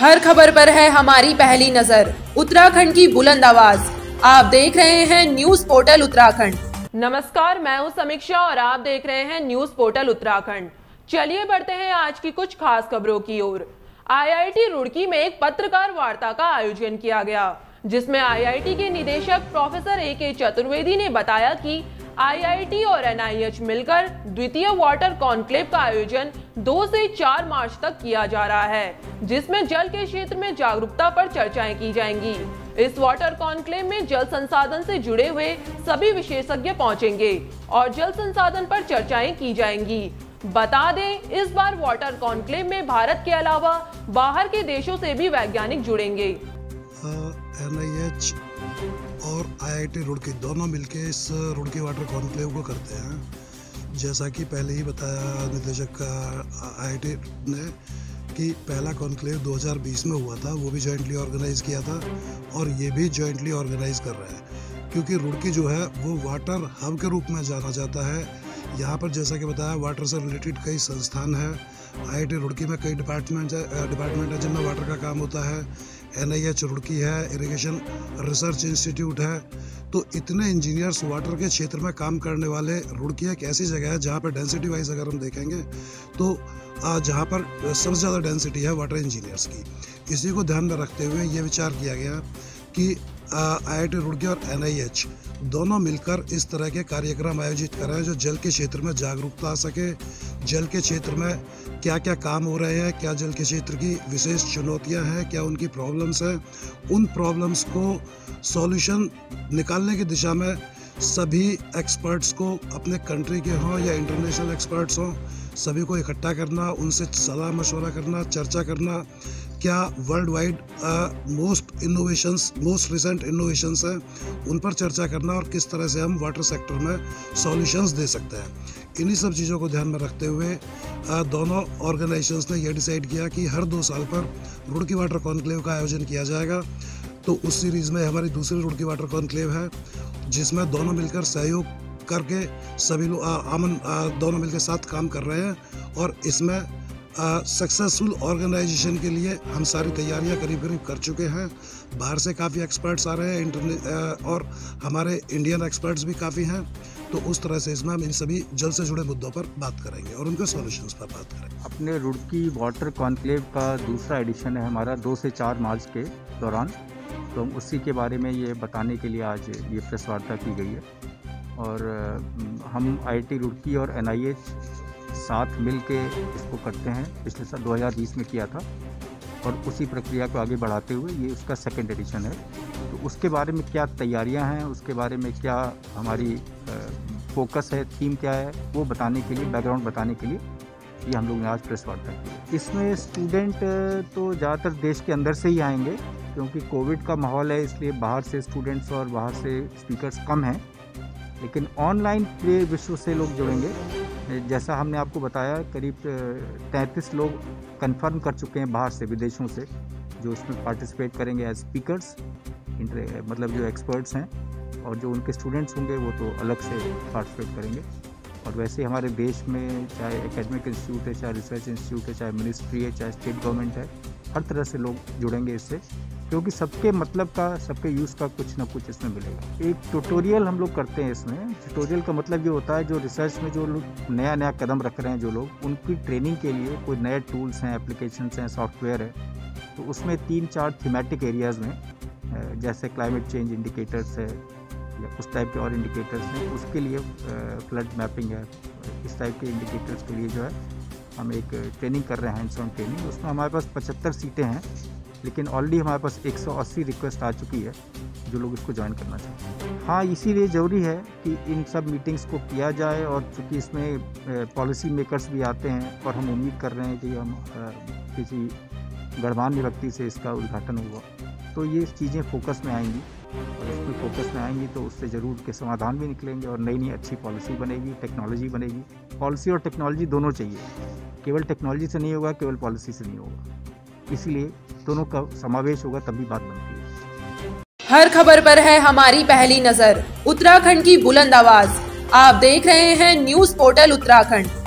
हर खबर पर है हमारी पहली नजर। उत्तराखंड की बुलंद आवाज। आप देख रहे हैं न्यूज पोर्टल उत्तराखंड। नमस्कार, मैं हूं समीक्षा और आप देख रहे हैं न्यूज पोर्टल उत्तराखंड। चलिए बढ़ते हैं आज की कुछ खास खबरों की ओर। आईआईटी रुड़की में एक पत्रकार वार्ता का आयोजन किया गया, जिसमें आईआईटी के निदेशक प्रोफेसर ए.के. चतुर्वेदी ने बताया कि आईआईटी और एनआईएच मिलकर द्वितीय वाटर कॉन्क्लेव का आयोजन 2 से 4 मार्च तक किया जा रहा है, जिसमें जल के क्षेत्र में जागरूकता पर चर्चाएं की जाएंगी। इस वाटर कॉन्क्लेव में जल संसाधन से जुड़े हुए सभी विशेषज्ञ पहुंचेंगे और जल संसाधन पर चर्चाएं की जाएंगी। बता दें, इस बार वाटर कॉन्क्लेव में भारत के अलावा बाहर के देशों से भी वैज्ञानिक जुड़ेंगे। एनआईएच और आईआईटी रुड़की दोनों मिलके इस रुड़की वाटर कॉन्क्लेव को करते हैं। जैसा कि पहले ही बताया निदेशक आईआईटी ने कि पहला कॉन्क्लेव 2020 में हुआ था, वो भी जॉइंटली ऑर्गेनाइज किया था और ये भी जॉइंटली ऑर्गेनाइज कर रहे हैं, क्योंकि रुड़की जो है वो वाटर हब के रूप में जाना जाता है। यहाँ पर जैसा कि बताया, वाटर से रिलेटेड कई संस्थान हैं। आईआईटी रुड़की में कई डिपार्टमेंट है जिनमें वाटर का काम होता है। एनआईएच रुड़की है, इरिगेशन रिसर्च इंस्टीट्यूट है। तो इतने इंजीनियर्स वाटर के क्षेत्र में काम करने वाले, रुड़की एक ऐसी जगह है जहाँ पर डेंसिटी वाइज अगर हम देखेंगे तो जहाँ पर सबसे ज़्यादा डेंसिटी है वाटर इंजीनियर्स की। इसी को ध्यान में रखते हुए ये विचार किया गया कि आईआईटी रुड़की और एनआईएच दोनों मिलकर इस तरह के कार्यक्रम आयोजित कर रहे हैं जो जल के क्षेत्र में जागरूकता आ सके। जल के क्षेत्र में क्या क्या काम हो रहे हैं, क्या जल के क्षेत्र की विशेष चुनौतियां हैं, क्या उनकी प्रॉब्लम्स हैं, उन प्रॉब्लम्स को सॉल्यूशन निकालने की दिशा में सभी एक्सपर्ट्स को, अपने कंट्री के हों या इंटरनेशनल एक्सपर्ट्स हों, सभी को इकट्ठा करना, उनसे सलाह मशवरा करना, चर्चा करना, क्या world wide most recent innovations हैं उन पर चर्चा करना और किस तरह से हम वाटर सेक्टर में सॉल्यूशंस दे सकते हैं। इन्हीं सब चीज़ों को ध्यान में रखते हुए दोनों ऑर्गेनाइजेशंस ने यह डिसाइड किया कि हर 2 साल पर रुड़की वाटर कॉन्क्लेव का आयोजन किया जाएगा। तो उस सीरीज़ में हमारी दूसरी रुड़की वाटर कॉन्क्लेव है, जिसमें दोनों मिलकर सहयोग करके सभी लोग दोनों मिलकर साथ काम कर रहे हैं और इसमें सक्सेसफुल ऑर्गेनाइजेशन के लिए हम सारी तैयारियां करीब कर चुके हैं। बाहर से काफ़ी एक्सपर्ट्स आ रहे हैं, और हमारे इंडियन एक्सपर्ट्स भी काफ़ी हैं। तो उस तरह से इसमें हम इन सभी जल से जुड़े मुद्दों पर बात करेंगे और उनके सॉल्यूशंस पर बात करेंगे। अपने रुड़की वाटर कॉन्क्लेव का दूसरा एडिशन है हमारा 2 से 4 मार्च के दौरान, तो हम उसी के बारे में ये बताने के लिए आज ये प्रेस वार्ता की गई है। और हम आईआईटी रुड़की और एनआईएच साथ मिल के इसको करते हैं। पिछले साल 2020 में किया था और उसी प्रक्रिया को आगे बढ़ाते हुए ये उसका सेकंड एडिशन है। तो उसके बारे में क्या तैयारियां हैं, उसके बारे में क्या हमारी फोकस है, थीम क्या है, वो बताने के लिए, बैकग्राउंड बताने के लिए ये हम लोग ने आज प्रेस वार्ता की। इसमें स्टूडेंट तो ज़्यादातर देश के अंदर से ही आएंगे, क्योंकि कोविड का माहौल है, इसलिए बाहर से स्टूडेंट्स और बाहर से स्पीकर्स कम हैं। लेकिन ऑनलाइन पूरे विश्व से लोग जुड़ेंगे। जैसा हमने आपको बताया, करीब 33 लोग कंफर्म कर चुके हैं बाहर से, विदेशों से, जो उसमें पार्टिसिपेट करेंगे एज स्पीकर्स, मतलब जो एक्सपर्ट्स हैं। और जो उनके स्टूडेंट्स होंगे वो तो अलग से पार्टिसिपेट करेंगे। और वैसे हमारे देश में चाहे एकेडमिक इंस्टीट्यूट है, चाहे रिसर्च इंस्टीट्यूट है, चाहे मिनिस्ट्री है, चाहे स्टेट गवर्नमेंट है, हर तरह से लोग जुड़ेंगे इससे, क्योंकि सबके मतलब का, सबके यूज़ का कुछ ना कुछ इसमें मिलेगा। एक ट्यूटोरियल हम लोग करते हैं इसमें। ट्यूटोरियल का मतलब ये होता है, जो रिसर्च में जो लोग नया कदम रख रहे हैं, जो लोग, उनकी ट्रेनिंग के लिए कोई नए टूल्स हैं, एप्लीकेशंस हैं, सॉफ्टवेयर है, तो उसमें 3-4 थीमेटिक एरियाज़ में, जैसे क्लाइमेट चेंज इंडिकेटर्स है या उस टाइप के और इंडिकेटर्स हैं, उसके लिए फ्लड मैपिंग है, इस टाइप के इंडिकेटर्स के लिए जो है हम एक ट्रेनिंग कर रहे हैं, हैंड्स ऑन ट्रेनिंग। उसमें हमारे पास 75 सीटें हैं, लेकिन ऑलरेडी हमारे पास 180 रिक्वेस्ट आ चुकी है जो लोग इसको ज्वाइन करना चाहते हैं। हाँ, इसीलिए ज़रूरी है कि इन सब मीटिंग्स को किया जाए, और चूँकि इसमें पॉलिसी मेकर्स भी आते हैं और हम उम्मीद कर रहे हैं कि हम किसी गणमान्य व्यक्ति से इसका उद्घाटन होगा, तो ये चीज़ें फोकस में आएंगी। और इसमें फोकस में आएंगी तो उससे ज़रूर के समाधान भी निकलेंगे और नई अच्छी पॉलिसी बनेगी, टेक्नोलॉजी बनेगी। पॉलिसी और टेक्नोलॉजी दोनों चाहिए, केवल टेक्नोलॉजी से नहीं होगा, केवल पॉलिसी से नहीं होगा। इसलिए दोनों का समावेश होगा, तभी बात बनती है। हर खबर पर है हमारी पहली नजर। उत्तराखंड की बुलंद आवाज। आप देख रहे हैं न्यूज पोर्टल उत्तराखंड।